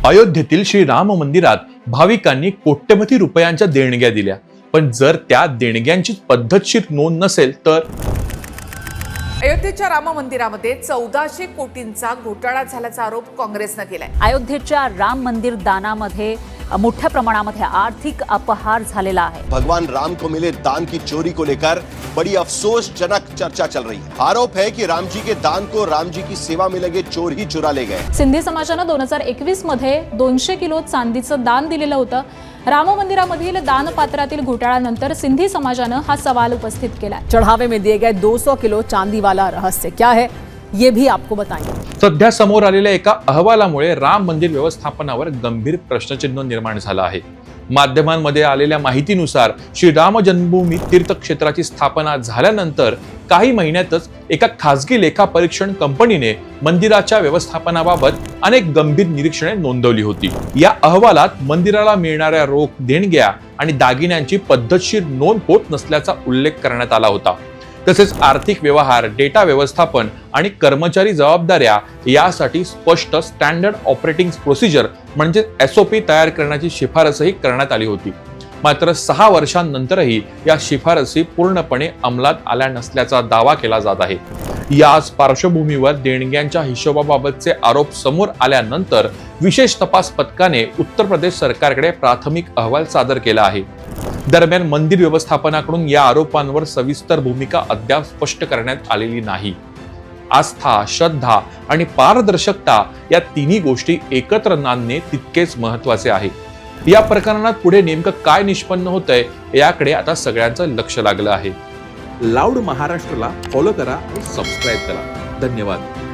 अयोध्येतील श्री राम मंदिरात भाविकांनी कोट्यवधी रुपयांच्या देणग्या दिल्या, पण जर त्या देणग्यांची पद्धतशीर नोंद नसेल तर अयोध्येच्या राम मंदिरामध्ये 1400 कोटींचा घोटाळा झाल्याचा आरोप काँग्रेसनं केलाय। अयोध्येच्या राम मंदिर दानामध्ये मोठ्या प्रमाणामध्ये आर्थिक अपहार झालेला आहे। भगवान राम को मिले दान की चोरी को लेकर बड़ी अफसोसजनक चर्चा चल रही है। आरोप है कि राम जी के दान को राम जी की सेवा में लगे चोर ही चुरा ले गए। सिंधी समाजानं 2021 मध्ये 200 किलो चांदीचं दान दिलेलं होतं। राम मंदिरामधील दानपात्रातील घोटाळ्यानंतर सिंधी समाजानं हा सवाल उपस्थित केला। चढ़ावे में दिए गए 200 किलो चांदी वाला रहस्य क्या है, ये भी आपको बताएंगे। सध्या समोर आलेल्या एका अहवालामुळे राम मंदिर व्यवस्थापनावर गंभीर प्रश्नचिन्ह निर्माण झालं आहे। माध्यमांमध्ये आलेल्या माहितीनुसार श्री राम जन्मभूमी तीर्थक्षेत्राची स्थापना झाल्यानंतर काही महिन्यातच एका खासगी लेखापरीक्षण कंपनीने मंदिराच्या व्यवस्थापनाबाबत अनेक गंभीर निरीक्षणे नोंदवली होती। या अहवालात मंदिराला मिळणाऱ्या रोख देणग्या आणि दागिन्यांची पद्धतशीर नोंद होत नसल्याचा उल्लेख करण्यात आला होता। तसेच आर्थिक व्यवहार, डेटा व्यवस्थापन आणि कर्मचारी जबाबदाऱ्या यासाठी स्पष्ट स्टँडर्ड ऑपरेटिंग प्रोसिजर म्हणजे SOP तयार करण्याची शिफारसही करण्यात आली होती। मात्र 6 वर्षांनंतरही या शिफारसी पूर्णपणे अंमलात आल्या नसल्याचा दावा केला जात आहे। याच पार्श्वभूमीवर देणग्यांच्या हिशोबाबाबतचे आरोप समोर आल्यानंतर विशेष तपास पथकाने उत्तर प्रदेश सरकारकडे प्राथमिक अहवाल सादर केला आहे। दरम्यान मंदिर व्यवस्थापनाकडून या आरोपांवर सविस्तर भूमिका अद्याप स्पष्ट करण्यात आलेली नाही। आस्था, श्रद्धा आणि पारदर्शकता या तिन्ही गोष्टी एकत्र नांदणे तितकेच महत्त्वाचे आहे। या प्रकरणात पुढे नेमकं काय निष्पन्न होतंय याकडे आता सगळ्यांचं लक्ष लागलं आहे। लाऊड महाराष्ट्राला फॉलो करा आणि सबस्क्राईब करा। धन्यवाद।